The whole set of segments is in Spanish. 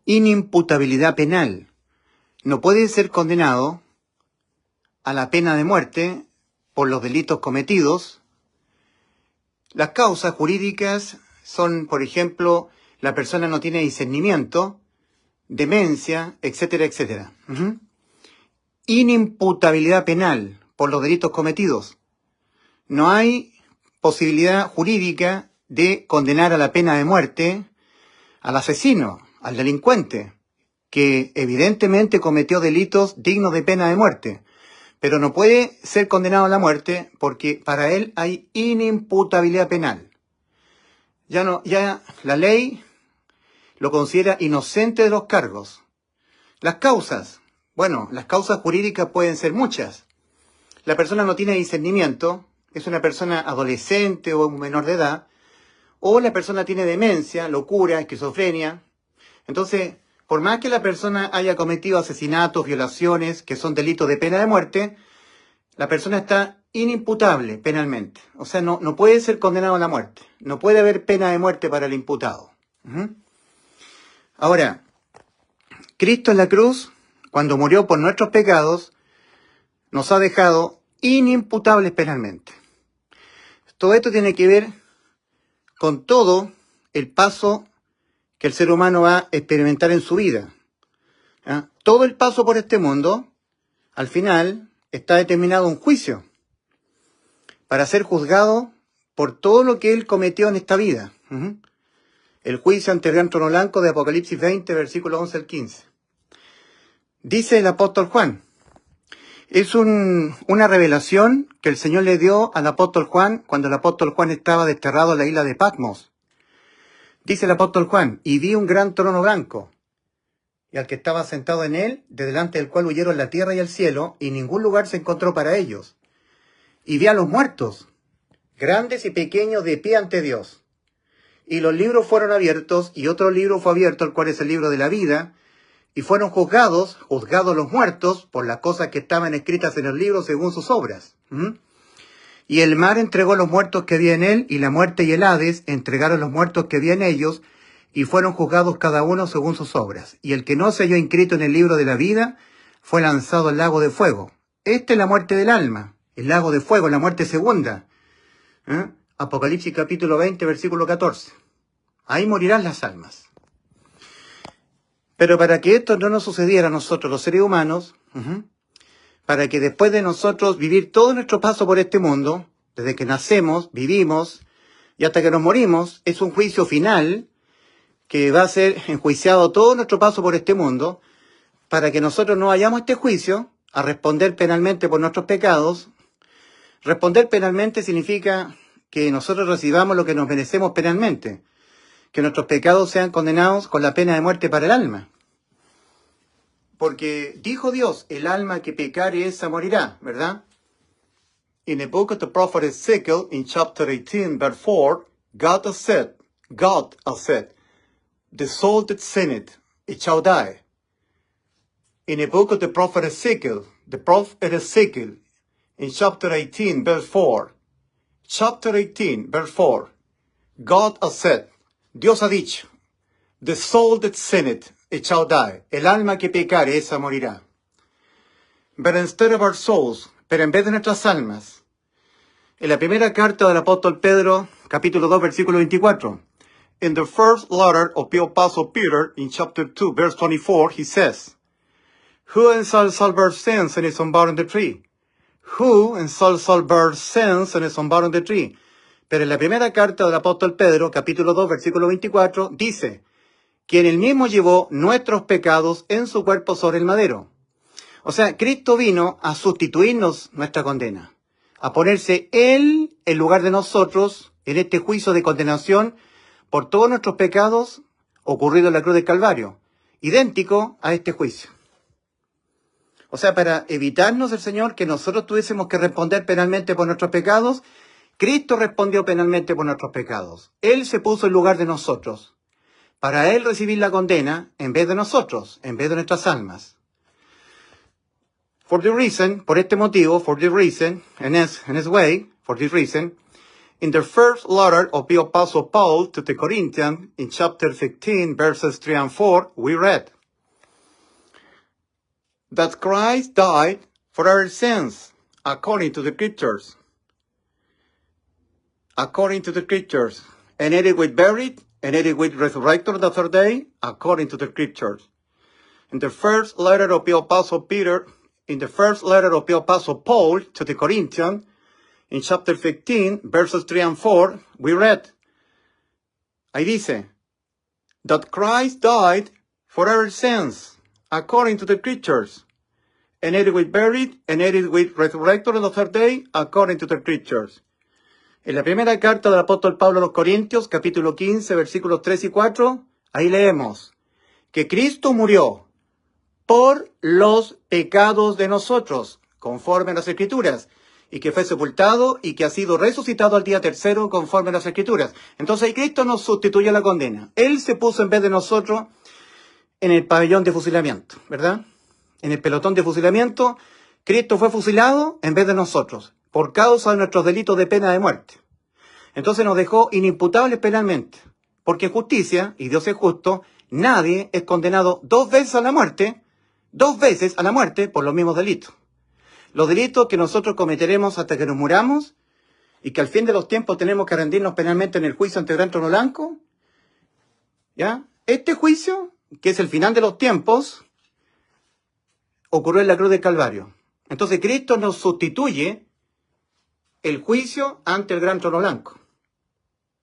inimputabilidad penal. No puede ser condenado a la pena de muerte por los delitos cometidos. Las causas jurídicas son, por ejemplo, la persona no tiene discernimiento, demencia, etcétera, etcétera. Inimputabilidad penal por los delitos cometidos. No hay posibilidad jurídica de condenar a la pena de muerte al asesino, al delincuente, que evidentemente cometió delitos dignos de pena de muerte, pero no puede ser condenado a la muerte porque para él hay inimputabilidad penal. Ya la ley lo considera inocente de los cargos. Las causas, las causas jurídicas pueden ser muchas. La persona no tiene discernimiento, es una persona adolescente o un menor de edad, o la persona tiene demencia, locura, esquizofrenia. Entonces, por más que la persona haya cometido asesinatos, violaciones, que son delitos de pena de muerte, la persona está inimputable penalmente. O sea, no puede ser condenado a la muerte. No puede haber pena de muerte para el imputado. Ahora, Cristo en la cruz, cuando murió por nuestros pecados, nos ha dejado inimputables penalmente. Todo esto tiene que ver con todo el paso que el ser humano va a experimentar en su vida. Todo el paso por este mundo, al final, está determinado un juicio para ser juzgado por todo lo que él cometió en esta vida. El juicio ante el gran trono blanco de Apocalipsis 20, versículo 11 al 15. Dice el apóstol Juan, es una revelación que el Señor le dio al apóstol Juan cuando el apóstol Juan estaba desterrado en la isla de Patmos. Dice el apóstol Juan, y vi un gran trono blanco, y al que estaba sentado en él, de delante del cual huyeron la tierra y el cielo, y ningún lugar se encontró para ellos. Y vi a los muertos, grandes y pequeños, de pie ante Dios. Y los libros fueron abiertos, y otro libro fue abierto, el cual es el libro de la vida, y fueron juzgados los muertos, por las cosas que estaban escritas en el libro según sus obras. Y el mar entregó los muertos que había en él, y la muerte y el Hades entregaron los muertos que había en ellos, y fueron juzgados cada uno según sus obras. Y el que no se halló inscrito en el libro de la vida, fue lanzado al lago de fuego. Esta es la muerte del alma, el lago de fuego, la muerte segunda. Apocalipsis capítulo 20, versículo 14. Ahí morirán las almas. Pero para que esto no nos sucediera a nosotros, los seres humanos, para que después de nosotros vivir todo nuestro paso por este mundo, desde que nacemos, vivimos, y hasta que nos morimos, es un juicio final que va a ser enjuiciado todo nuestro paso por este mundo, para que nosotros no vayamos a este juicio a responder penalmente por nuestros pecados. Responder penalmente significa que nosotros recibamos lo que nos merecemos penalmente, que nuestros pecados sean condenados con la pena de muerte para el alma. Porque dijo Dios, el alma que pecare esa morirá, ¿verdad? In the book of the prophet Ezekiel, in chapter 18, verse 4, God has said, the soul that sinneth, it shall die. In the book of the prophet Ezekiel, in chapter 18, verse 4, God has said, Dios ha dicho, the soul that sinneth, it shall die. El alma que pecare, esa morirá. But instead of our souls, pero en vez de nuestras almas, en la primera carta del apóstol Pedro, capítulo 2, versículo 24, in the first letter of the apostle Peter, in chapter 2, verse 24, he says, who shall bear sins and is unbound on the tree? Who shall bear sins and is unbound on the tree? Pero en la primera carta del apóstol Pedro, capítulo 2, versículo 24, dice, quien él mismo llevó nuestros pecados en su cuerpo sobre el madero. O sea, Cristo vino a sustituirnos nuestra condena, a ponerse Él en lugar de nosotros en este juicio de condenación por todos nuestros pecados ocurridos en la cruz del Calvario, idéntico a este juicio. O sea, para evitarnos el Señor que nosotros tuviésemos que responder penalmente por nuestros pecados, Cristo respondió penalmente por nuestros pecados. Él se puso en lugar de nosotros, para Él recibir la condena en vez de nosotros, en vez de nuestras almas. Por este motivo, in this way, In the first letter of the Apostle Paul to the Corinthians, in chapter 15, verses 3 and 4, we read that Christ died for our sins, according to the Scriptures. According to the Scriptures. And it was buried, and it was resurrected the third day, according to the Scriptures. In the first letter of the Apostle Peter, in the first letter of the Apostle Paul to the Corinthians, in chapter 15, verses 3 and 4, we read, ahí dice, that Christ died for our sins, according to the Scriptures. And it was buried, and it was resurrected on the third day, according to the Scriptures. En la primera carta del apóstol Pablo a los Corintios, capítulo 15, versículos 3 y 4, ahí leemos que Cristo murió por los pecados de nosotros, conforme a las Escrituras, y que fue sepultado y que ha sido resucitado al día tercero, conforme a las Escrituras. Entonces Cristo nos sustituyó a la condena. Él se puso en vez de nosotros en el pabellón de fusilamiento, ¿verdad? En el pelotón de fusilamiento, Cristo fue fusilado en vez de nosotros, por causa de nuestros delitos de pena de muerte. Entonces nos dejó inimputables penalmente, porque en justicia, y Dios es justo, nadie es condenado dos veces a la muerte por los mismos delitos. Los delitos que nosotros cometeremos hasta que nos muramos, y que al fin de los tiempos tenemos que rendirnos penalmente en el juicio ante el gran trono blanco, ¿ya? Este juicio, que es el final de los tiempos, ocurrió en la cruz del Calvario. Entonces Cristo nos sustituye el juicio ante el gran trono blanco.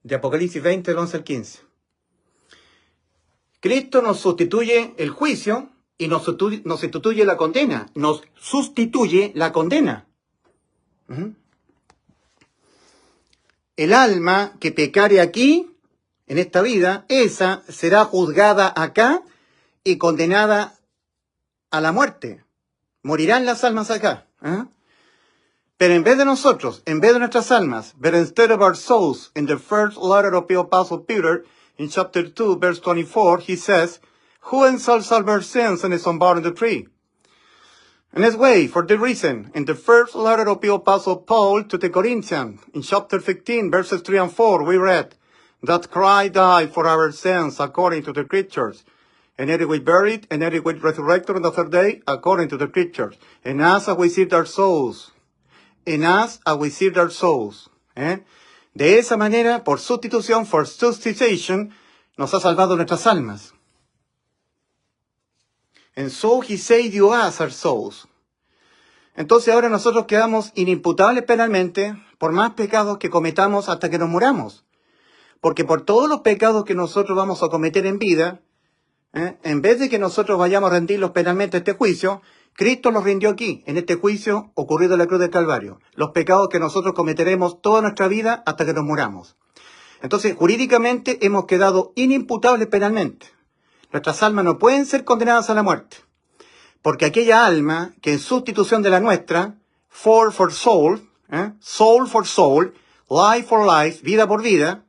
De Apocalipsis 20, del 11 al 15. Cristo nos sustituye el juicio y nos sustituye la condena. Nos sustituye la condena. El alma que pecare aquí, en esta vida, esa será juzgada acá y condenada a la muerte. Morirán las almas acá. Pero en vez de nosotros, en vez de nuestras almas, but instead of our souls, in the first letter of the Apostle Peter, in chapter 2, verse 24, he says, who shall salve our sins and is unbound in the tree? And this way, for the reason, in the first letter of the Apostle Paul to the Corinthians, in chapter 15, verses 3 and 4, we read, that Christ died for our sins according to the Scriptures. And it was buried, and it was resurrected on the third day, according to the Scriptures. And as we received our souls, en us have we received our souls. De esa manera, por sustitución, for substitution, nos ha salvado nuestras almas. And so he saved you us, our souls. Entonces ahora nosotros quedamos inimputables penalmente por más pecados que cometamos hasta que nos muramos. Porque por todos los pecados que nosotros vamos a cometer en vida, en vez de que nosotros vayamos a rendirlos penalmente a este juicio, Cristo los rindió aquí, en este juicio ocurrido en la cruz del Calvario. Los pecados que nosotros cometeremos toda nuestra vida hasta que nos muramos. Entonces, jurídicamente hemos quedado inimputables penalmente. Nuestras almas no pueden ser condenadas a la muerte. Porque aquella alma que en sustitución de la nuestra, soul for soul, soul for soul, life for life, vida por vida,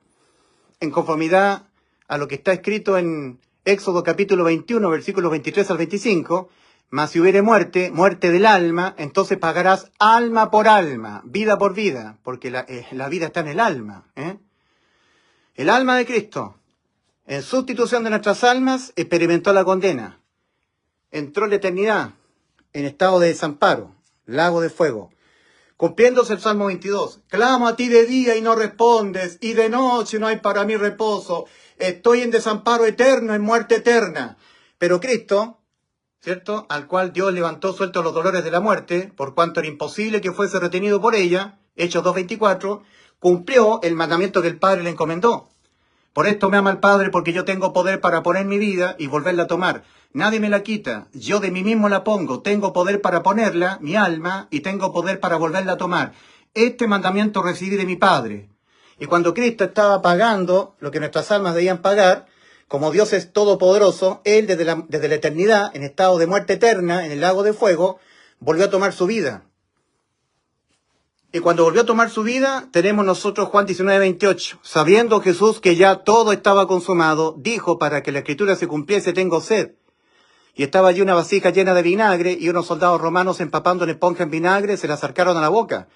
en conformidad a lo que está escrito en Éxodo capítulo 21, versículos 23 al 25, mas si hubiere muerte, muerte del alma, entonces pagarás alma por alma, vida por vida, porque la vida está en el alma. El alma de Cristo, en sustitución de nuestras almas, experimentó la condena. Entró en la eternidad, en estado de desamparo, lago de fuego. Cumpliéndose el Salmo 22. Clamo a ti de día y no respondes, y de noche no hay para mí reposo. Estoy en desamparo eterno, en muerte eterna. Pero Cristo, ¿cierto?, al cual Dios levantó sueltos los dolores de la muerte, por cuanto era imposible que fuese retenido por ella, Hechos 2:24, cumplió el mandamiento que el Padre le encomendó. Por esto me ama el Padre, porque yo tengo poder para poner mi vida y volverla a tomar. Nadie me la quita, yo de mí mismo la pongo. Tengo poder para ponerla, mi alma, y tengo poder para volverla a tomar. Este mandamiento recibí de mi Padre. Y cuando Cristo estaba pagando lo que nuestras almas debían pagar, como Dios es todopoderoso, Él desde la eternidad, en estado de muerte eterna, en el lago de fuego, volvió a tomar su vida. Y cuando volvió a tomar su vida, tenemos nosotros Juan 19:28. Sabiendo Jesús que ya todo estaba consumado, dijo, para que la escritura se cumpliese, tengo sed. Y estaba allí una vasija llena de vinagre, y unos soldados romanos empapando en esponja en vinagre se la acercaron a la boca.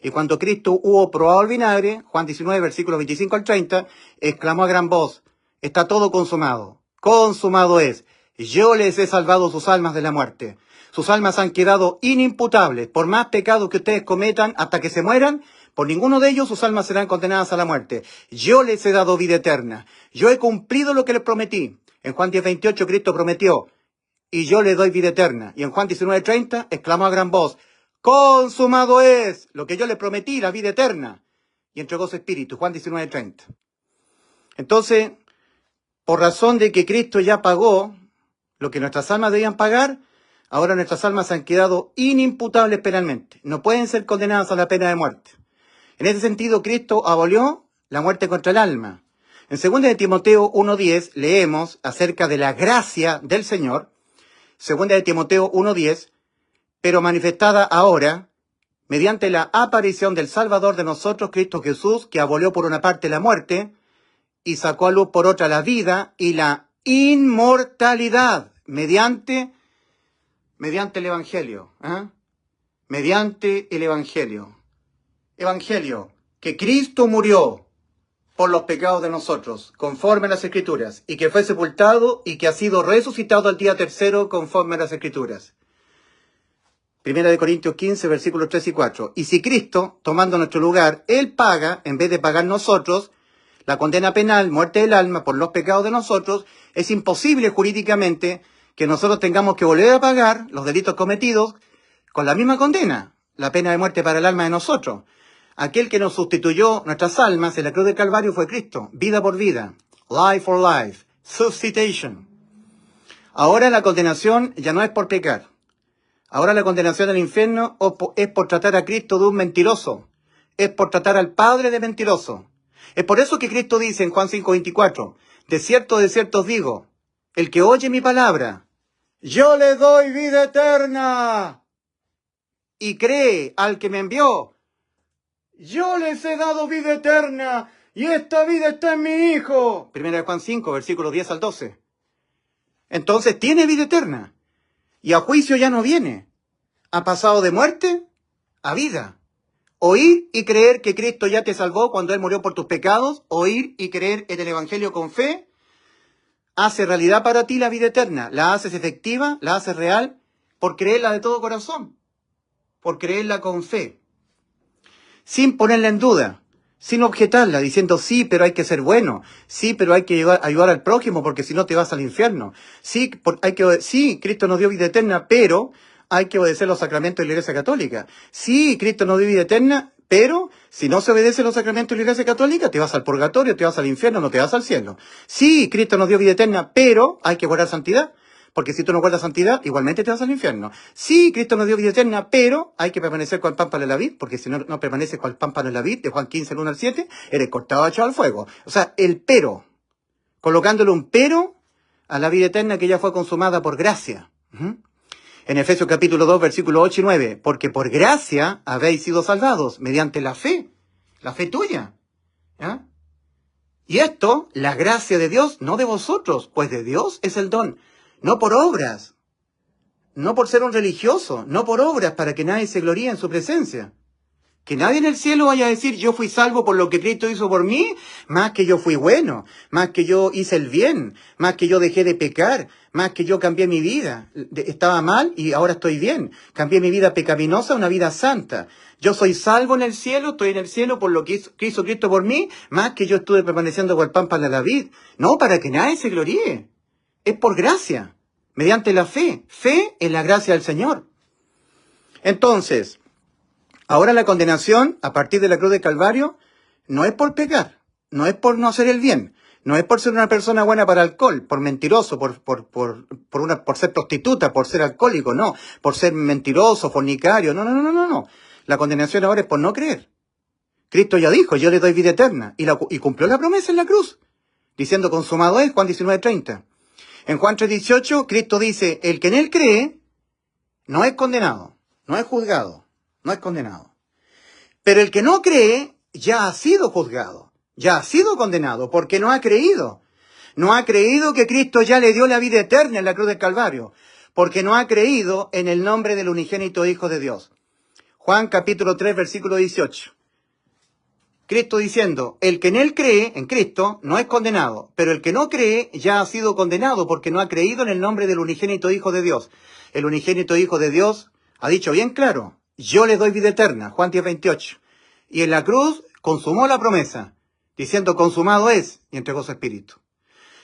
Y cuando Cristo hubo probado el vinagre, Juan 19, versículos 25 al 30, exclamó a gran voz, está todo consumado, consumado es. Yo les he salvado sus almas de la muerte. Sus almas han quedado inimputables. Por más pecados que ustedes cometan hasta que se mueran, por ninguno de ellos sus almas serán condenadas a la muerte. Yo les he dado vida eterna. Yo he cumplido lo que les prometí. En Juan 10:28 Cristo prometió, y yo les doy vida eterna. Y en Juan 19:30 exclamó a gran voz, consumado es lo que yo les prometí, la vida eterna. Y entregó su espíritu. Juan 19:30. Entonces, por razón de que Cristo ya pagó lo que nuestras almas debían pagar, ahora nuestras almas han quedado inimputables penalmente. No pueden ser condenadas a la pena de muerte. En ese sentido, Cristo abolió la muerte contra el alma. En 2 de Timoteo 1:10 leemos acerca de la gracia del Señor. 2 de Timoteo 1:10, pero manifestada ahora, mediante la aparición del Salvador de nosotros, Cristo Jesús, que abolió por una parte la muerte, y sacó a luz por otra la vida y la inmortalidad, mediante el Evangelio. Mediante el Evangelio. Evangelio, que Cristo murió por los pecados de nosotros, conforme a las Escrituras, y que fue sepultado y que ha sido resucitado al día tercero, conforme a las Escrituras. 1 Corintios 15, versículos 3 y 4. Y si Cristo, tomando nuestro lugar, Él paga, en vez de pagar nosotros, la condena penal, muerte del alma, por los pecados de nosotros, es imposible jurídicamente que nosotros tengamos que volver a pagar los delitos cometidos con la misma condena, la pena de muerte para el alma de nosotros. Aquel que nos sustituyó nuestras almas en la cruz del Calvario fue Cristo, vida por vida, life for life, substitution. Ahora la condenación ya no es por pecar. Ahora la condenación al infierno es por tratar a Cristo de un mentiroso, es por tratar al Padre de mentiroso. Es por eso que Cristo dice en Juan 5:24, de cierto os digo, el que oye mi palabra, yo le doy vida eterna, y cree al que me envió, yo les he dado vida eterna, y esta vida está en mi Hijo. 1 Juan 5, versículos 10 al 12. Entonces tiene vida eterna, y a juicio ya no viene. Ha pasado de muerte a vida. Oír y creer que Cristo ya te salvó cuando Él murió por tus pecados, oír y creer en el Evangelio con fe, hace realidad para ti la vida eterna. La haces efectiva, la haces real, por creerla de todo corazón, por creerla con fe, sin ponerla en duda, sin objetarla, diciendo sí, pero hay que ser bueno, sí, pero hay que ayudar al prójimo, porque si no te vas al infierno. Sí, sí, Cristo nos dio vida eterna, pero hay que obedecer los sacramentos de la Iglesia Católica. Sí, Cristo nos dio vida eterna, pero si no se obedecen los sacramentos de la Iglesia Católica, te vas al purgatorio, te vas al infierno, no te vas al cielo. Sí, Cristo nos dio vida eterna, pero hay que guardar santidad, porque si tú no guardas santidad, igualmente te vas al infierno. Sí, Cristo nos dio vida eterna, pero hay que permanecer con el pámpano en la vid, porque si no permaneces con el pámpano en la vid, de Juan 15, el 1 al 7, eres cortado echado al fuego. O sea, el pero, colocándole un pero a la vida eterna que ya fue consumada por gracia. En Efesios capítulo 2, versículos 8 y 9, porque por gracia habéis sido salvados, mediante la fe tuya. ¿Ya? Y esto, la gracia de Dios, no de vosotros, pues de Dios es el don, no por obras, no por ser un religioso, no por obras para que nadie se gloríe en su presencia. Que nadie en el cielo vaya a decir, yo fui salvo por lo que Cristo hizo por mí, más que yo fui bueno, más que yo hice el bien, más que yo dejé de pecar, más que yo cambié mi vida. Estaba mal y ahora estoy bien. Cambié mi vida pecaminosa a una vida santa. Yo soy salvo en el cielo, estoy en el cielo por lo que hizo Cristo por mí, más que yo estuve permaneciendo con el pan para la vid. No, para que nadie se gloríe. Es por gracia, mediante la fe. Fe en la gracia del Señor. Entonces, ahora la condenación, a partir de la cruz del Calvario, no es por pecar, no es por no hacer el bien, no es por ser una persona buena para alcohol, por mentiroso, por ser prostituta, por ser alcohólico, no, por ser mentiroso, fornicario, no. La condenación ahora es por no creer. Cristo ya dijo, yo le doy vida eterna, y cumplió la promesa en la cruz, diciendo consumado es, Juan 19:30. En Juan 3:18, Cristo dice, el que en él cree, no es condenado, no es juzgado. No es condenado. Pero el que no cree ya ha sido juzgado, ya ha sido condenado, porque no ha creído. No ha creído que Cristo ya le dio la vida eterna en la cruz del Calvario, porque no ha creído en el nombre del unigénito Hijo de Dios. Juan capítulo 3, versículo 18. Cristo diciendo, el que en él cree, en Cristo, no es condenado, pero el que no cree ya ha sido condenado porque no ha creído en el nombre del unigénito Hijo de Dios. El unigénito Hijo de Dios ha dicho bien claro, yo le doy vida eterna, Juan 10, 28. Y en la cruz consumó la promesa, diciendo consumado es, y entregó su espíritu.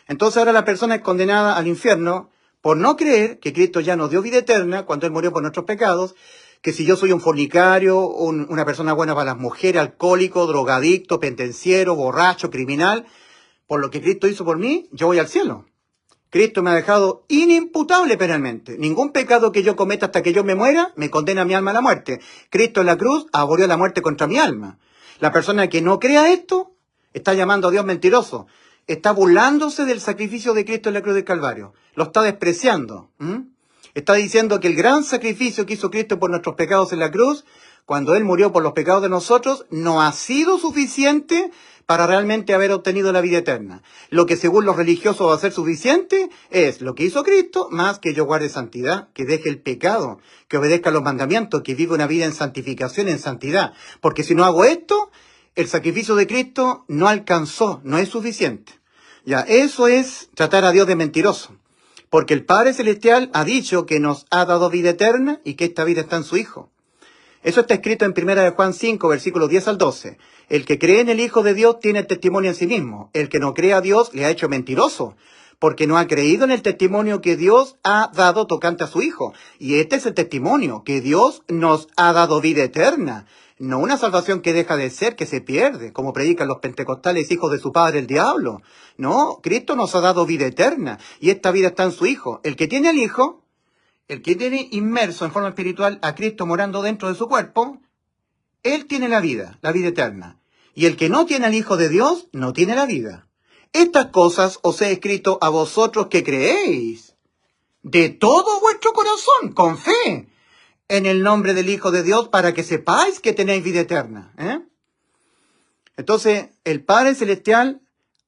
Entonces ahora la persona es condenada al infierno por no creer que Cristo ya nos dio vida eterna cuando Él murió por nuestros pecados, que si yo soy un fornicario, una persona buena para las mujeres, alcohólico, drogadicto, pendenciero, borracho, criminal, por lo que Cristo hizo por mí, yo voy al cielo. Cristo me ha dejado inimputable penalmente. Ningún pecado que yo cometa hasta que yo me muera me condena mi alma a la muerte. Cristo en la cruz abolió la muerte contra mi alma. La persona que no crea esto está llamando a Dios mentiroso. Está burlándose del sacrificio de Cristo en la cruz del Calvario. Lo está despreciando. Está diciendo que el gran sacrificio que hizo Cristo por nuestros pecados en la cruz, cuando Él murió por los pecados de nosotros, no ha sido suficiente para realmente haber obtenido la vida eterna. Lo que según los religiosos va a ser suficiente es lo que hizo Cristo, más que yo guarde santidad, que deje el pecado, que obedezca a los mandamientos, que viva una vida en santificación, en santidad. Porque si no hago esto, el sacrificio de Cristo no alcanzó, no es suficiente. Ya, eso es tratar a Dios de mentiroso. Porque el Padre Celestial ha dicho que nos ha dado vida eterna y que esta vida está en su Hijo. Eso está escrito en 1 Juan 5, versículos 10 al 12. El que cree en el Hijo de Dios tiene testimonio en sí mismo. El que no cree a Dios le ha hecho mentiroso, porque no ha creído en el testimonio que Dios ha dado tocante a su Hijo. Y este es el testimonio, que Dios nos ha dado vida eterna. No una salvación que deja de ser, que se pierde, como predican los pentecostales hijos de su padre el diablo. No, Cristo nos ha dado vida eterna, y esta vida está en su Hijo. El que tiene al Hijo, el que tiene inmerso en forma espiritual a Cristo morando dentro de su cuerpo, él tiene la vida eterna. Y el que no tiene al Hijo de Dios, no tiene la vida. Estas cosas os he escrito a vosotros que creéis, de todo vuestro corazón, con fe, en el nombre del Hijo de Dios, para que sepáis que tenéis vida eterna. Entonces, el Padre Celestial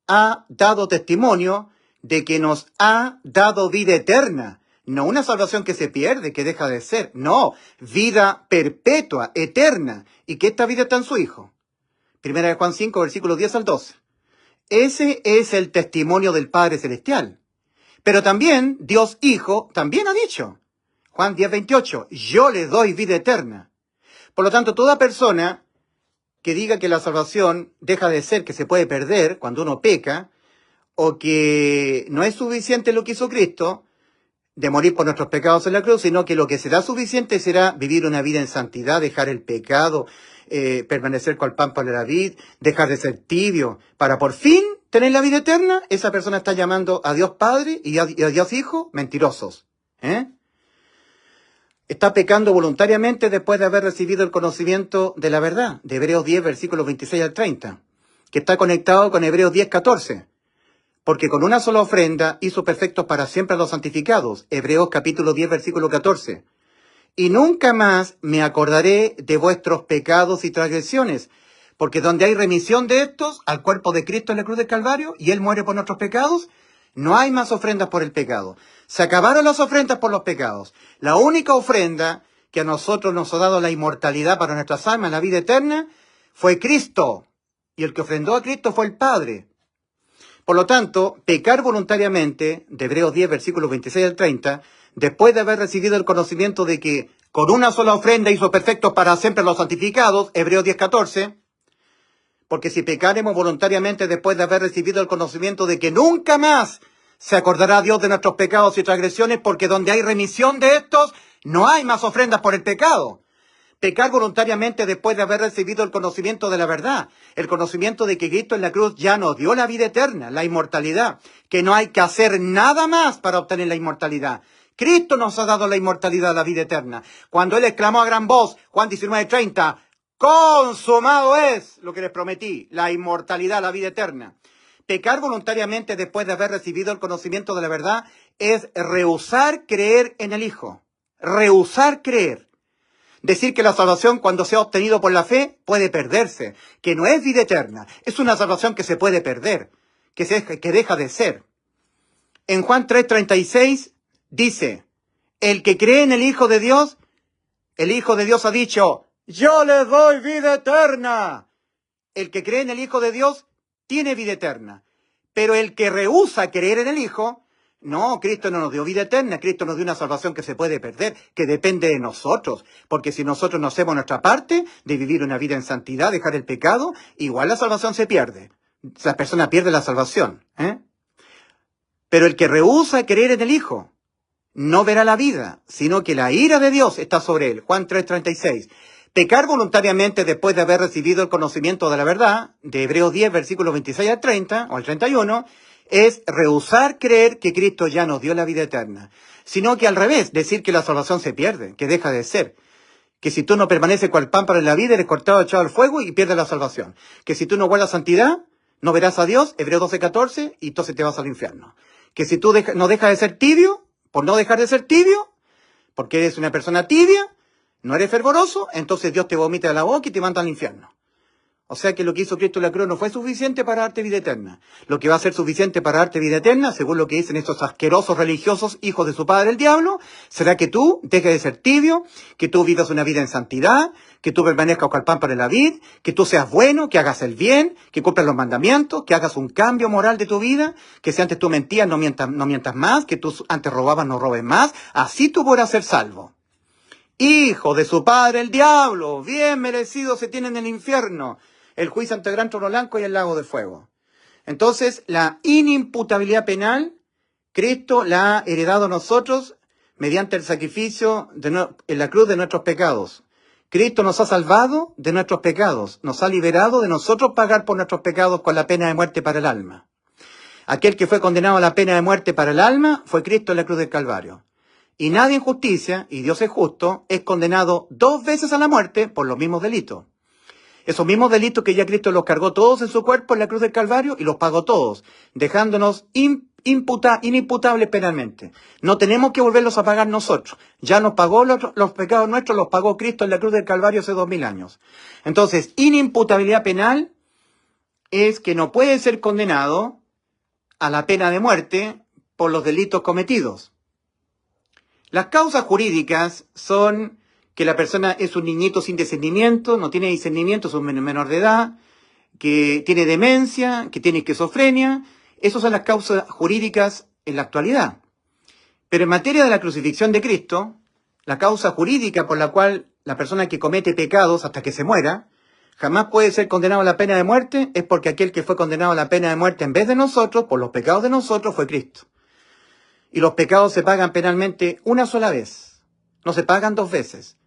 ha dado testimonio de que nos ha dado vida eterna. No una salvación que se pierde, que deja de ser. No, vida perpetua, eterna. Y que esta vida está en su Hijo. 1 Juan 5, versículos 10 al 12. Ese es el testimonio del Padre Celestial. Pero también, Dios Hijo, también ha dicho, Juan 10, 28, yo le doy vida eterna. Por lo tanto, toda persona que diga que la salvación deja de ser, que se puede perder cuando uno peca, o que no es suficiente lo que hizo Cristo, de morir por nuestros pecados en la cruz, sino que lo que será suficiente será vivir una vida en santidad, dejar el pecado, permanecer con el pan para la vid, dejar de ser tibio, para por fin tener la vida eterna. Esa persona está llamando a Dios Padre y a Dios Hijo mentirosos. Está pecando voluntariamente después de haber recibido el conocimiento de la verdad, de Hebreos 10, versículos 26 al 30, que está conectado con Hebreos 10, 14. Porque con una sola ofrenda hizo perfectos para siempre a los santificados. Hebreos capítulo 10, versículo 14. Y nunca más me acordaré de vuestros pecados y transgresiones, porque donde hay remisión de estos, al cuerpo de Cristo en la cruz del Calvario, y Él muere por nuestros pecados, no hay más ofrendas por el pecado. Se acabaron las ofrendas por los pecados. La única ofrenda que a nosotros nos ha dado la inmortalidad para nuestras almas, la vida eterna, fue Cristo. Y el que ofrendó a Cristo fue el Padre. Por lo tanto, pecar voluntariamente, de Hebreos 10, versículos 26 al 30, después de haber recibido el conocimiento de que con una sola ofrenda hizo perfectos para siempre a los santificados, Hebreos 10, 14, porque si pecaremos voluntariamente después de haber recibido el conocimiento de que nunca más se acordará Dios de nuestros pecados y transgresiones, porque donde hay remisión de estos, no hay más ofrendas por el pecado. Pecar voluntariamente después de haber recibido el conocimiento de la verdad, el conocimiento de que Cristo en la cruz ya nos dio la vida eterna, la inmortalidad, que no hay que hacer nada más para obtener la inmortalidad. Cristo nos ha dado la inmortalidad, la vida eterna. Cuando Él exclamó a gran voz, Juan 19, 30, consumado es lo que les prometí, la inmortalidad, la vida eterna. Pecar voluntariamente después de haber recibido el conocimiento de la verdad es rehusar creer en el Hijo. Rehusar creer. Decir que la salvación, cuando sea obtenido por la fe, puede perderse, que no es vida eterna, es una salvación que se puede perder, que deja de ser. En Juan 3:36 dice, el que cree en el Hijo de Dios ha dicho, yo les doy vida eterna. El que cree en el Hijo de Dios tiene vida eterna. Pero el que rehúsa creer en el Hijo, no, Cristo no nos dio vida eterna, Cristo nos dio una salvación que se puede perder, que depende de nosotros. Porque si nosotros no hacemos nuestra parte de vivir una vida en santidad, dejar el pecado, igual la salvación se pierde. La persona pierde la salvación. Pero el que rehúsa creer en el Hijo, no verá la vida, sino que la ira de Dios está sobre él. Juan 3:36. Pecar voluntariamente después de haber recibido el conocimiento de la verdad, de Hebreos 10, versículos 26 al 30, o al 31, es rehusar creer que Cristo ya nos dio la vida eterna. Sino que al revés, decir que la salvación se pierde, que deja de ser. Que si tú no permaneces cual pámpano en la vida, eres cortado, echado al fuego y pierdes la salvación. Que si tú no guardas santidad, no verás a Dios, Hebreos 12:14, y entonces te vas al infierno. Que si tú no dejas de ser tibio, por no dejar de ser tibio, porque eres una persona tibia, no eres fervoroso, entonces Dios te vomita de la boca y te manda al infierno. O sea que lo que hizo Cristo en la cruz no fue suficiente para darte vida eterna. Lo que va a ser suficiente para darte vida eterna, según lo que dicen estos asquerosos religiosos, hijos de su padre el diablo, será que tú dejes de ser tibio, que tú vivas una vida en santidad, que tú permanezcas cual pámpano en la vid, que tú seas bueno, que hagas el bien, que cumplas los mandamientos, que hagas un cambio moral de tu vida, que si antes tú mentías no mientas más, que tú antes robabas no robes más, así tú podrás ser salvo. Hijo de su padre el diablo, bien merecido se tiene en el infierno, el juicio ante el gran trono blanco y el lago de fuego. Entonces, la inimputabilidad penal, Cristo la ha heredado a nosotros mediante el sacrificio en la cruz de nuestros pecados. Cristo nos ha salvado de nuestros pecados, nos ha liberado de nosotros pagar por nuestros pecados con la pena de muerte para el alma. Aquel que fue condenado a la pena de muerte para el alma fue Cristo en la cruz del Calvario. Y nadie en justicia, y Dios es justo, es condenado 2 veces a la muerte por los mismos delitos. Esos mismos delitos que ya Cristo los cargó todos en su cuerpo en la cruz del Calvario y los pagó todos, dejándonos inimputables penalmente. No tenemos que volverlos a pagar nosotros. Ya nos pagó los pecados nuestros, los pagó Cristo en la cruz del Calvario hace 2000 años. Entonces, inimputabilidad penal es que no puede ser condenado a la pena de muerte por los delitos cometidos. Las causas jurídicas son que la persona es un niñito sin discernimiento, no tiene discernimiento, es un menor de edad, que tiene demencia, que tiene esquizofrenia. Esas son las causas jurídicas en la actualidad. Pero en materia de la crucifixión de Cristo, la causa jurídica por la cual la persona que comete pecados hasta que se muera, jamás puede ser condenado a la pena de muerte, es porque aquel que fue condenado a la pena de muerte en vez de nosotros, por los pecados de nosotros, fue Cristo. Y los pecados se pagan penalmente una sola vez, no se pagan 2 veces.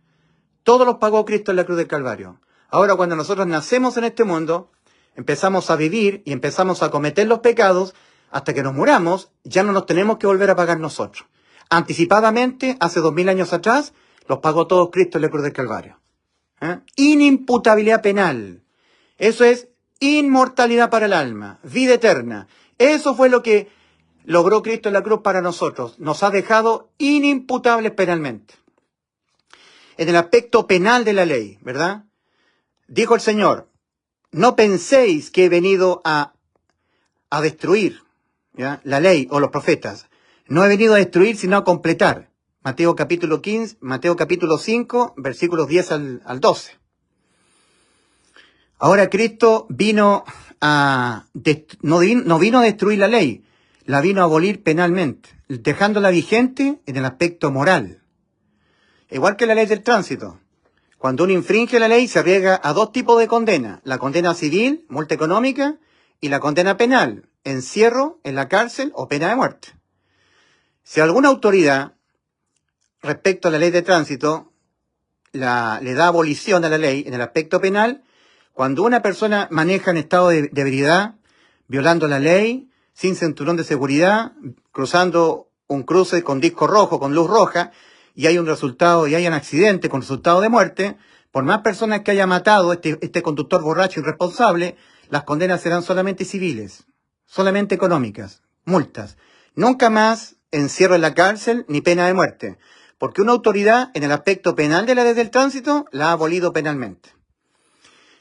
Todos los pagó Cristo en la cruz del Calvario. Ahora, cuando nosotros nacemos en este mundo, empezamos a vivir y empezamos a cometer los pecados, hasta que nos muramos, ya no nos tenemos que volver a pagar nosotros. Anticipadamente, hace 2000 años atrás, los pagó todos Cristo en la cruz del Calvario. Inimputabilidad penal. Eso es inmortalidad para el alma, vida eterna. Eso fue lo que logró Cristo en la cruz para nosotros. Nos ha dejado inimputables penalmente. En el aspecto penal de la ley, ¿verdad? Dijo el Señor, no penséis que he venido a destruir, ¿ya?, la ley o los profetas. No he venido a destruir, sino a completar. Mateo capítulo 5, versículos 10 al 12. Ahora Cristo no vino a destruir la ley, la vino a abolir penalmente, dejándola vigente en el aspecto moral. Igual que la ley del tránsito. Cuando uno infringe la ley se arriesga a 2 tipos de condena. La condena civil, multa económica, y la condena penal, encierro en la cárcel o pena de muerte. Si alguna autoridad, respecto a la ley de tránsito, le da abolición a la ley en el aspecto penal, cuando una persona maneja en estado de ebriedad, violando la ley, sin cinturón de seguridad, cruzando un cruce con disco rojo, con luz roja, y hay un accidente con resultado de muerte, por más personas que haya matado este conductor borracho irresponsable, las condenas serán solamente civiles, solamente económicas, multas. Nunca más encierro en la cárcel ni pena de muerte, porque una autoridad en el aspecto penal de la ley del tránsito la ha abolido penalmente.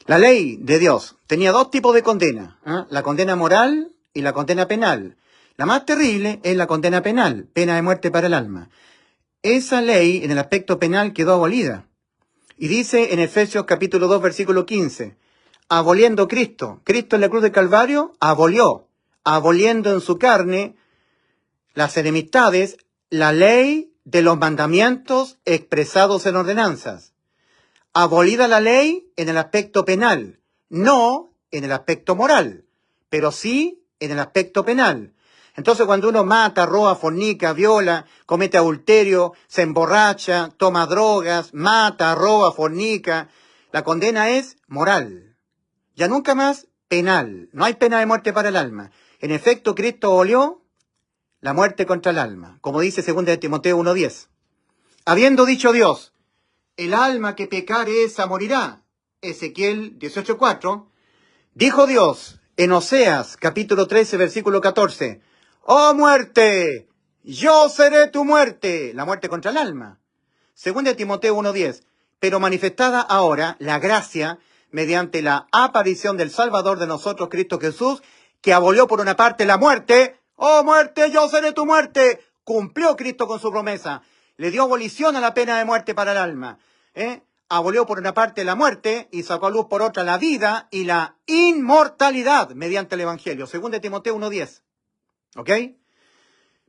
La ley de Dios tenía 2 tipos de condena, la condena moral y la condena penal. La más terrible es la condena penal, pena de muerte para el alma. Esa ley en el aspecto penal quedó abolida. Y dice en Efesios capítulo 2, versículo 15, aboliendo Cristo. Cristo en la cruz del Calvario aboliendo en su carne las enemistades, la ley de los mandamientos expresados en ordenanzas. Abolida la ley en el aspecto penal, no en el aspecto moral, pero sí en el aspecto penal. Entonces cuando uno mata, roba, fornica, viola, comete adulterio, se emborracha, toma drogas, mata, roba, fornica, la condena es moral. Ya nunca más penal. No hay pena de muerte para el alma. En efecto, Cristo abolió la muerte contra el alma, como dice 2 Timoteo 1:10. Habiendo dicho Dios, el alma que pecare esa morirá, Ezequiel 18:4, dijo Dios en Oseas capítulo 13, versículo 14, ¡oh muerte! Yo seré tu muerte, la muerte contra el alma. 2 Timoteo 1:10, pero manifestada ahora la gracia mediante la aparición del Salvador de nosotros, Cristo Jesús, que abolió por una parte la muerte. ¡Oh muerte, yo seré tu muerte! Cumplió Cristo con su promesa. Le dio abolición a la pena de muerte para el alma. Abolió por una parte la muerte y sacó a luz por otra la vida y la inmortalidad mediante el Evangelio. 2 Timoteo 1:10. ¿Ok?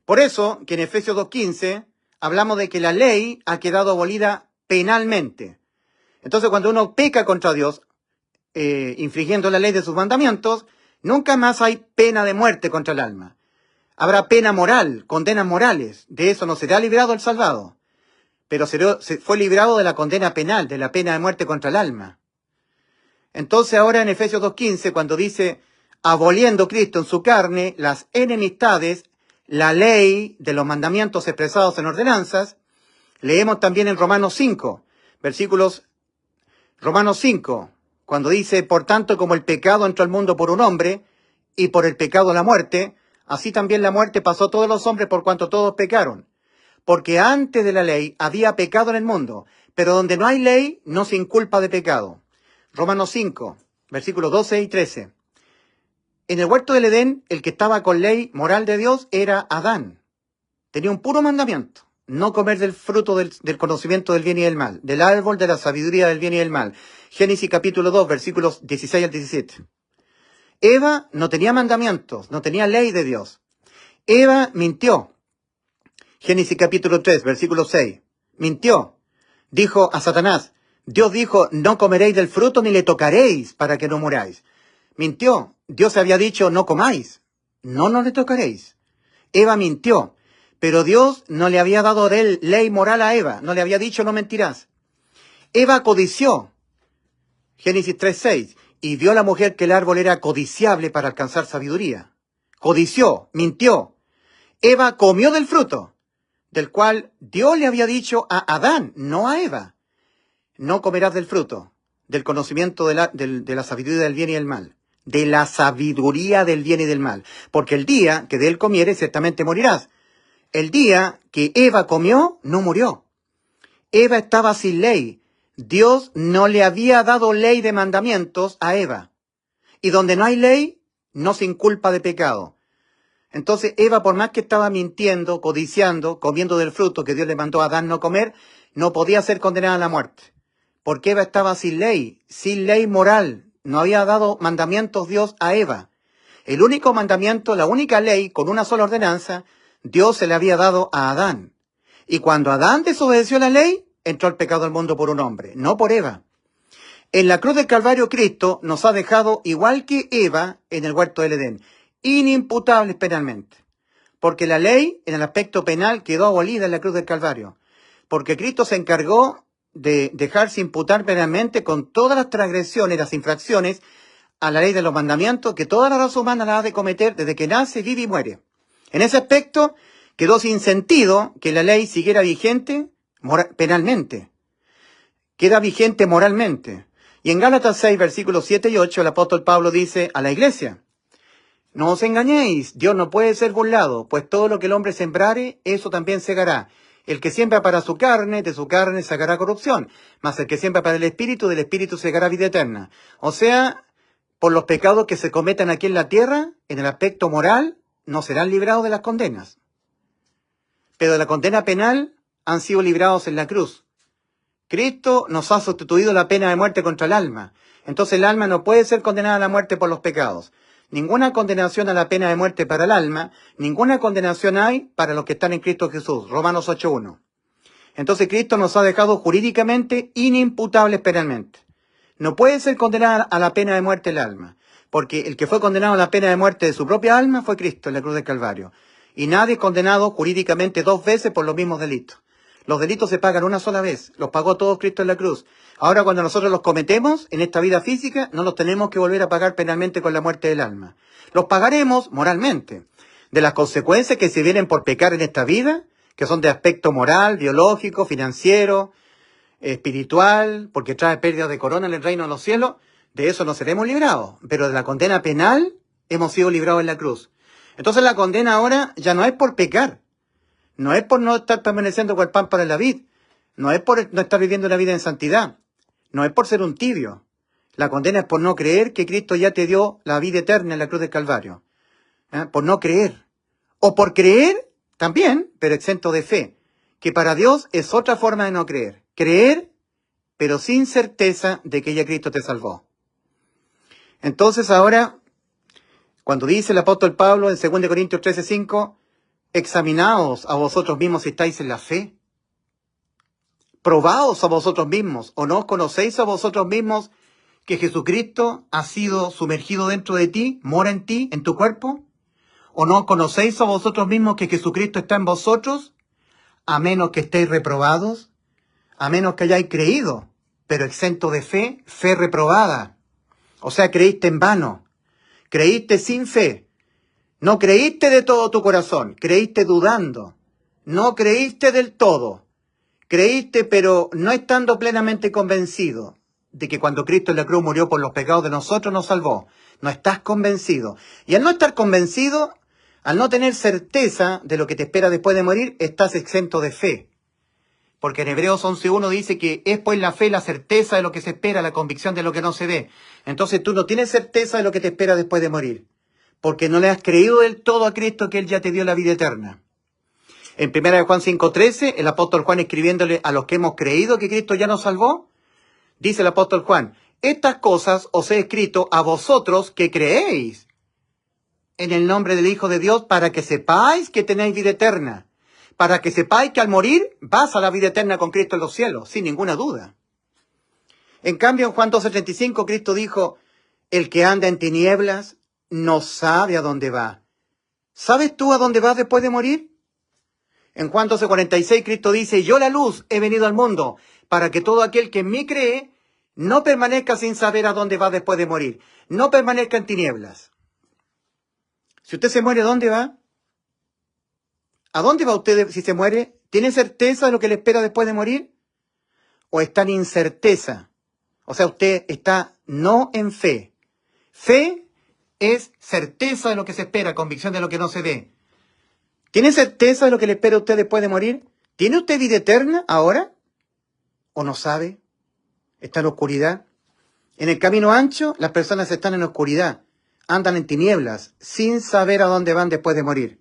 Por eso que en Efesios 2:15 hablamos de que la ley ha quedado abolida penalmente. Entonces cuando uno peca contra Dios, infringiendo la ley de sus mandamientos, nunca más hay pena de muerte contra el alma. Habrá pena moral, condenas morales. De eso no será librado el salvado. Pero fue librado de la condena penal, de la pena de muerte contra el alma. Entonces ahora en Efesios 2:15, cuando dice, aboliendo Cristo en su carne las enemistades, la ley de los mandamientos expresados en ordenanzas, leemos también en Romanos 5, Romanos 5, cuando dice, por tanto como el pecado entró al mundo por un hombre, y por el pecado la muerte, así también la muerte pasó a todos los hombres por cuanto todos pecaron. Porque antes de la ley había pecado en el mundo, pero donde no hay ley no se inculpa de pecado. Romanos 5, versículos 12 y 13. En el huerto del Edén, el que estaba con ley moral de Dios era Adán. Tenía un puro mandamiento: no comer del fruto del conocimiento del bien y del mal, del árbol de la sabiduría del bien y del mal. Génesis capítulo 2, versículos 16 al 17. Eva no tenía mandamientos, no tenía ley de Dios. Eva mintió. Génesis capítulo 3, versículo 6. Mintió. Dijo a Satanás, Dios dijo, no comeréis del fruto ni le tocaréis para que no muráis. Mintió. Dios había dicho, no comáis. No le tocaréis. Eva mintió. Pero Dios no le había dado ley moral a Eva. No le había dicho, no mentirás. Eva codició. Génesis 3:6. Y vio la mujer que el árbol era codiciable para alcanzar sabiduría. Codició, mintió. Eva comió del fruto, del cual Dios le había dicho a Adán, no a Eva. No comerás del fruto, del conocimiento de la sabiduría del bien y del mal. De la sabiduría del bien y del mal. Porque el día que de él comieres, ciertamente morirás. El día que Eva comió, no murió. Eva estaba sin ley. Dios no le había dado ley de mandamientos a Eva. Y donde no hay ley, no se inculpa de pecado. Entonces Eva, por más que estaba mintiendo, codiciando, comiendo del fruto que Dios le mandó a Adán no comer, no podía ser condenada a la muerte. Porque Eva estaba sin ley moral. No había dado mandamientos Dios a Eva. El único mandamiento, la única ley, con una sola ordenanza, Dios se le había dado a Adán. Y cuando Adán desobedeció la ley, entró el pecado al mundo por un hombre, no por Eva. En la cruz del Calvario, Cristo nos ha dejado, igual que Eva, en el huerto del Edén, inimputables penalmente. Porque la ley, en el aspecto penal, quedó abolida en la cruz del Calvario. Porque Cristo se encargó de dejarse imputar penalmente con todas las transgresiones, las infracciones a la ley de los mandamientos que toda la raza humana la ha de cometer desde que nace, vive y muere. En ese aspecto quedó sin sentido que la ley siguiera vigente penalmente. Queda vigente moralmente. Y en Gálatas 6, versículos 7 y 8, el apóstol Pablo dice a la iglesia, no os engañéis, Dios no puede ser burlado, pues todo lo que el hombre sembrare, eso también segará. El que siembra para su carne, de su carne sacará corrupción, mas el que siembra para el espíritu, del espíritu segará vida eterna. O sea, por los pecados que se cometan aquí en la tierra, en el aspecto moral, no serán librados de las condenas. Pero de la condena penal han sido librados en la cruz. Cristo nos ha sustituido la pena de muerte contra el alma. Entonces el alma no puede ser condenada a la muerte por los pecados. Ninguna condenación a la pena de muerte para el alma, ninguna condenación hay para los que están en Cristo Jesús. Romanos 8:1. Entonces Cristo nos ha dejado jurídicamente inimputables penalmente. No puede ser condenada a la pena de muerte el alma, porque el que fue condenado a la pena de muerte de su propia alma fue Cristo en la cruz del Calvario. Y nadie es condenado jurídicamente 2 veces por los mismos delitos. Los delitos se pagan una sola vez, los pagó todos Cristo en la cruz. Ahora cuando nosotros los cometemos en esta vida física, no los tenemos que volver a pagar penalmente con la muerte del alma. Los pagaremos moralmente, de las consecuencias que se vienen por pecar en esta vida, que son de aspecto moral, biológico, financiero, espiritual, porque trae pérdida de corona en el reino de los cielos. De eso no seremos librados, pero de la condena penal hemos sido librados en la cruz. Entonces la condena ahora ya no es por pecar, no es por no estar permaneciendo con el pan para la vid, no es por no estar viviendo una vida en santidad, no es por ser un tibio. La condena es por no creer que Cristo ya te dio la vida eterna en la cruz del Calvario. Por no creer. O por creer también, pero exento de fe, que para Dios es otra forma de no creer. Creer, pero sin certeza de que ya Cristo te salvó. Entonces ahora, cuando dice el apóstol Pablo en 2 Corintios 13:5, examinaos a vosotros mismos si estáis en la fe. Probaos a vosotros mismos, o no os conocéis a vosotros mismos que Jesucristo ha sido sumergido dentro de ti, mora en ti, en tu cuerpo. ¿O no conocéis a vosotros mismos que Jesucristo está en vosotros? A menos que estéis reprobados, a menos que hayáis creído, pero exento de fe, fe reprobada. O sea, creíste en vano, creíste sin fe, no creíste de todo tu corazón, creíste dudando, no creíste del todo, creíste pero no estando plenamente convencido de que cuando Cristo en la cruz murió por los pecados de nosotros nos salvó. No estás convencido. Y al no estar convencido, al no tener certeza de lo que te espera después de morir, estás exento de fe. Porque en Hebreos 11:1 dice que es pues la fe la certeza de lo que se espera, la convicción de lo que no se ve. Entonces tú no tienes certeza de lo que te espera después de morir, porque no le has creído del todo a Cristo que Él ya te dio la vida eterna. En 1 Juan 5:13, el apóstol Juan escribiéndole a los que hemos creído que Cristo ya nos salvó, dice el apóstol Juan, estas cosas os he escrito a vosotros que creéis en el nombre del Hijo de Dios, para que sepáis que tenéis vida eterna, para que sepáis que al morir vas a la vida eterna con Cristo en los cielos, sin ninguna duda. En cambio, en Juan 12:35, Cristo dijo, el que anda en tinieblas no sabe a dónde va. ¿Sabes tú a dónde vas después de morir? En Juan 12:46, Cristo dice, yo la luz he venido al mundo, para que todo aquel que en mí cree no permanezca sin saber a dónde va después de morir, no permanezca en tinieblas. Si usted se muere, ¿a dónde va? ¿A dónde va usted si se muere? ¿Tiene certeza de lo que le espera después de morir? ¿O está en incerteza? O sea, usted está no en fe. Fe es certeza de lo que se espera, convicción de lo que no se ve. ¿Tiene certeza de lo que le espera a usted después de morir? ¿Tiene usted vida eterna ahora? ¿O no sabe? ¿Está en oscuridad? En el camino ancho, las personas están en oscuridad, andan en tinieblas, sin saber a dónde van después de morir.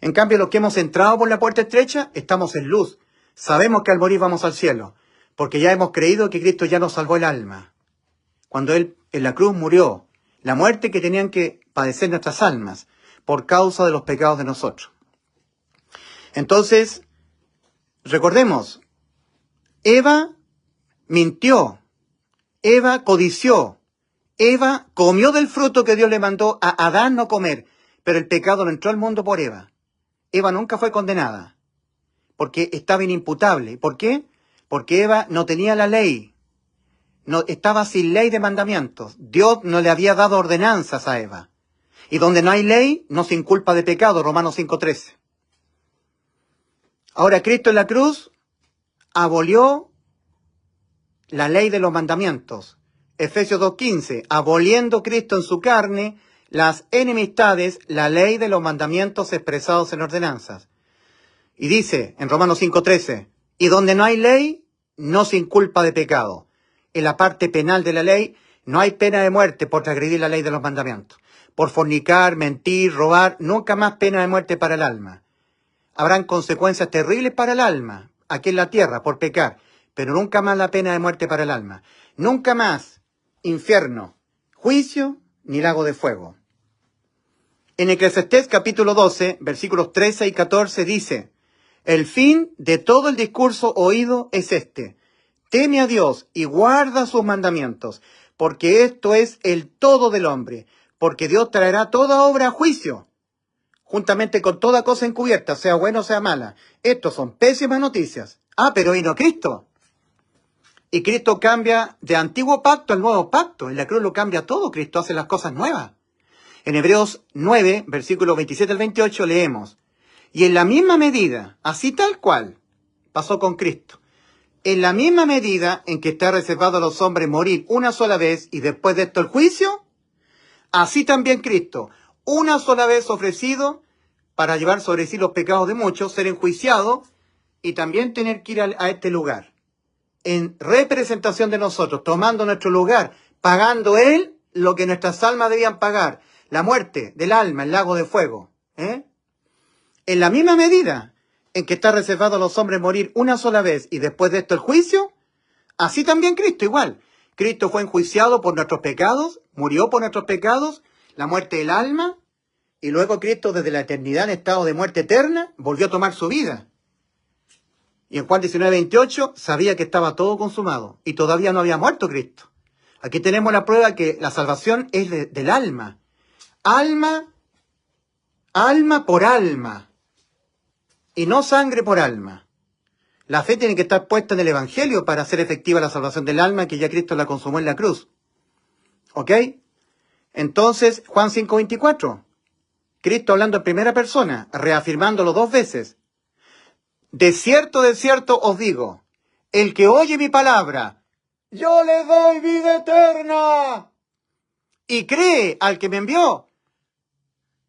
En cambio, los que hemos entrado por la puerta estrecha, estamos en luz. Sabemos que al morir vamos al cielo, porque ya hemos creído que Cristo ya nos salvó el alma. Cuando Él en la cruz murió, la muerte que tenían que padecer nuestras almas, por causa de los pecados de nosotros. Entonces, recordemos, Eva mintió, Eva codició, Eva comió del fruto que Dios le mandó a Adán no comer, pero el pecado no entró al mundo por Eva. Eva nunca fue condenada, porque estaba inimputable. ¿Por qué? Porque Eva no tenía la ley, no, estaba sin ley de mandamientos. Dios no le había dado ordenanzas a Eva. Y donde no hay ley, no se inculpa de pecado, Romanos 5:13. Ahora Cristo en la cruz abolió la ley de los mandamientos. Efesios 2:15, aboliendo Cristo en su carne las enemistades, la ley de los mandamientos expresados en ordenanzas. Y dice en Romanos 5:13, y donde no hay ley, no se inculpa de pecado. En la parte penal de la ley, no hay pena de muerte por transgredir la ley de los mandamientos. Por fornicar, mentir, robar, nunca más pena de muerte para el alma. Habrán consecuencias terribles para el alma, aquí en la tierra, por pecar, pero nunca más la pena de muerte para el alma. Nunca más infierno, juicio, ni lago de fuego. En Eclesiastés capítulo 12, versículos 13 y 14 dice: el fin de todo el discurso oído es este: teme a Dios y guarda sus mandamientos, porque esto es el todo del hombre, porque Dios traerá toda obra a juicio, juntamente con toda cosa encubierta, sea buena o sea mala. Estos son pésimas noticias. Pero vino Cristo. Y Cristo cambia de antiguo pacto al nuevo pacto. En la cruz lo cambia todo. Cristo hace las cosas nuevas. En Hebreos 9, versículos 27 al 28 leemos: y en la misma medida, así tal cual pasó con Cristo, en la misma medida en que está reservado a los hombres morir una sola vez y después de esto el juicio, así también Cristo, una sola vez ofrecido para llevar sobre sí los pecados de muchos, ser enjuiciado y también tener que ir a este lugar, en representación de nosotros, tomando nuestro lugar, pagando Él lo que nuestras almas debían pagar, la muerte del alma, el lago de fuego. En la misma medida en que está reservado a los hombres morir una sola vez y después de esto el juicio, así también Cristo igual. Cristo fue enjuiciado por nuestros pecados, murió por nuestros pecados, la muerte del alma, y luego Cristo desde la eternidad en estado de muerte eterna volvió a tomar su vida. Y en Juan 19, 28 sabía que estaba todo consumado y todavía no había muerto Cristo. Aquí tenemos la prueba que la salvación es del alma. Alma por alma. Y no sangre por alma. La fe tiene que estar puesta en el Evangelio para hacer efectiva la salvación del alma, que ya Cristo la consumó en la cruz. ¿Ok? Entonces, Juan 5:24. Cristo hablando en primera persona, reafirmándolo 2 veces. de cierto os digo, el que oye mi palabra, yo le doy vida eterna. Y cree al que me envió,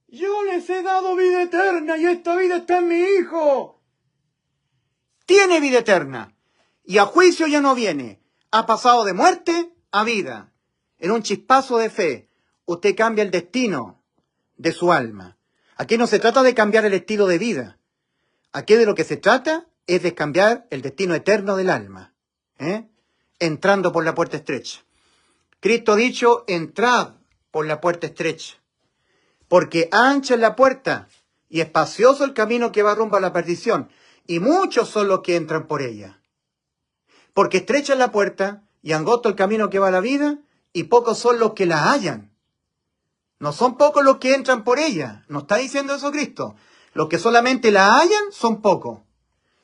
yo les he dado vida eterna y esta vida está en mi Hijo. Tiene vida eterna y a juicio ya no viene. Ha pasado de muerte a vida. En un chispazo de fe, usted cambia el destino de su alma. Aquí no se trata de cambiar el estilo de vida. Aquí de lo que se trata es de cambiar el destino eterno del alma. Entrando por la puerta estrecha. Cristo ha dicho, entrad por la puerta estrecha. Porque ancha es la puerta y espacioso el camino que va rumbo a la perdición. Y muchos son los que entran por ella. Porque estrecha es la puerta y angosto el camino que va a la vida y pocos son los que la hallan. No son pocos los que entran por ella. No está diciendo eso Cristo. Los que solamente la hallan son pocos.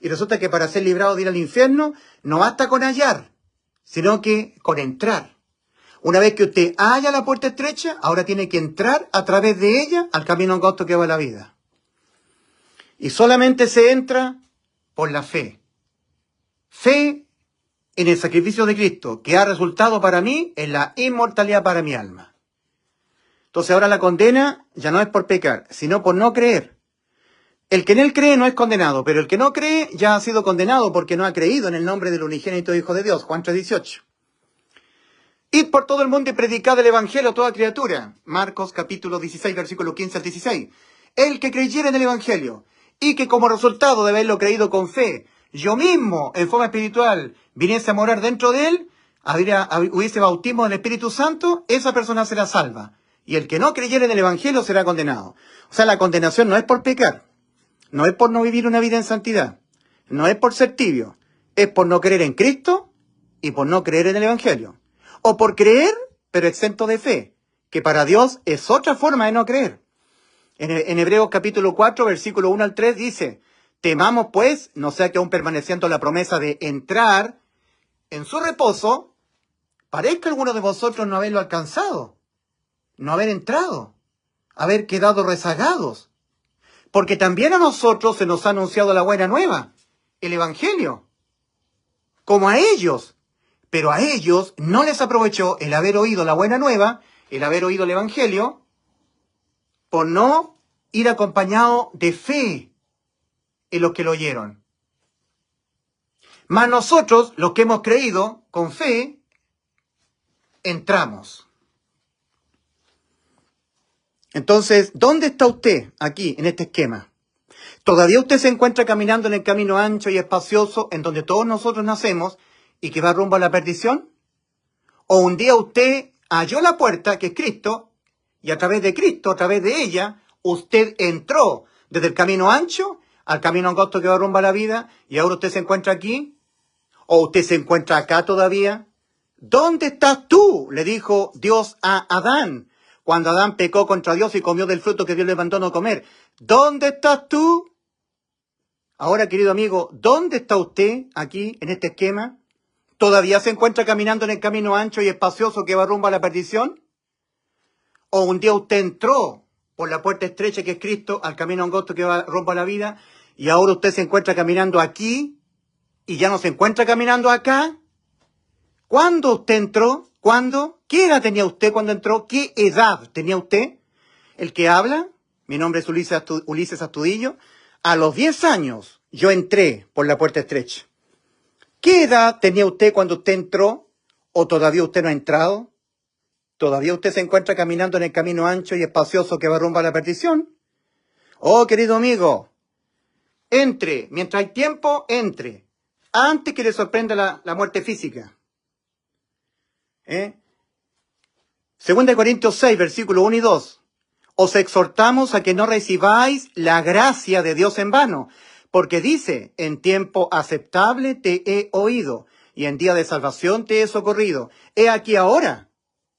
Y resulta que para ser librado de ir al infierno no basta con hallar, sino que con entrar. Una vez que usted halla la puerta estrecha, ahora tiene que entrar a través de ella al camino angosto que va a la vida. Y solamente se entra por la fe. Fe en el sacrificio de Cristo, que ha resultado para mí en la inmortalidad para mi alma. Entonces ahora la condena ya no es por pecar, sino por no creer. El que en él cree no es condenado, pero el que no cree ya ha sido condenado porque no ha creído en el nombre del unigénito Hijo de Dios. Juan 3:18. Id por todo el mundo y predicad el evangelio a toda criatura. Marcos capítulo 16, versículo 15 al 16. El que creyere en el evangelio y que como resultado de haberlo creído con fe, yo mismo, en forma espiritual, viniese a morar dentro de él, hubiese bautismo del Espíritu Santo, esa persona será salva. Y el que no creyere en el evangelio será condenado. O sea, la condenación no es por pecar. No es por no vivir una vida en santidad. No es por ser tibio. Es por no creer en Cristo y por no creer en el evangelio. O por creer, pero exento de fe, que para Dios es otra forma de no creer. En Hebreos capítulo 4, versículo 1 al 3 dice, temamos pues, no sea que aún permaneciendo la promesa de entrar en su reposo, parezca alguno de vosotros no haberlo alcanzado, no haber entrado, haber quedado rezagados. Porque también a nosotros se nos ha anunciado la buena nueva, el evangelio, como a ellos. Pero a ellos no les aprovechó el haber oído la buena nueva, el haber oído el evangelio, por no ir acompañado de fe en los que lo oyeron. Mas nosotros, los que hemos creído con fe, entramos. Entonces, ¿dónde está usted aquí en este esquema? ¿Todavía usted se encuentra caminando en el camino ancho y espacioso en donde todos nosotros nacemos y que va rumbo a la perdición? ¿O un día usted halló la puerta, que es Cristo, y a través de Cristo, a través de ella, usted entró desde el camino ancho al camino angosto que va rumbo a la vida, y ahora usted se encuentra aquí? ¿O usted se encuentra acá todavía? ¿Dónde estás tú?, le dijo Dios a Adán, cuando Adán pecó contra Dios y comió del fruto que Dios le mandó no comer. ¿Dónde estás tú? Ahora, querido amigo, ¿dónde está usted aquí, en este esquema? ¿Todavía se encuentra caminando en el camino ancho y espacioso que va rumbo a la perdición? ¿O un día usted entró por la puerta estrecha que es Cristo al camino angosto que va rumbo a la vida y ahora usted se encuentra caminando aquí y ya no se encuentra caminando acá? ¿Cuándo usted entró? ¿Cuándo? ¿Qué edad tenía usted cuando entró? ¿Qué edad tenía usted? ¿El que habla? Mi nombre es Ulises Astudillo. A los 10 años yo entré por la puerta estrecha. ¿Qué edad tenía usted cuando usted entró? ¿O todavía usted no ha entrado? ¿Todavía usted se encuentra caminando en el camino ancho y espacioso que va rumbo a la perdición? Oh, querido amigo, entre, mientras hay tiempo, entre, antes que le sorprenda la muerte física. Segunda de Corintios 6, versículos 1 y 2. Os exhortamos a que no recibáis la gracia de Dios en vano, porque dice, en tiempo aceptable te he oído, y en día de salvación te he socorrido. He aquí ahora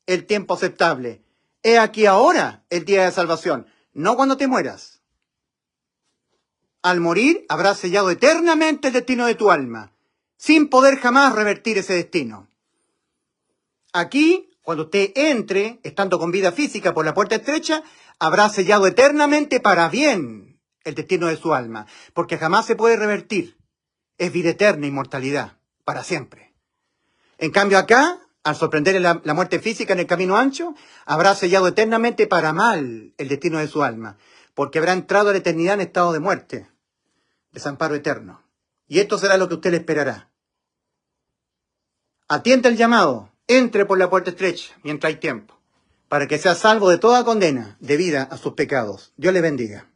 el tiempo aceptable. He aquí ahora el día de salvación. No cuando te mueras. Al morir habrás sellado eternamente el destino de tu alma, sin poder jamás revertir ese destino. Aquí, cuando usted entre, estando con vida física por la puerta estrecha, habrá sellado eternamente para bien el destino de su alma, porque jamás se puede revertir. Es vida eterna, inmortalidad, para siempre. En cambio acá, al sorprender la muerte física en el camino ancho, habrá sellado eternamente para mal el destino de su alma, porque habrá entrado a la eternidad en estado de muerte, desamparo eterno. Y esto será lo que usted le esperará. Atienda el llamado. Entre por la puerta estrecha mientras hay tiempo, para que sea salvo de toda condena debida a sus pecados. Dios le bendiga.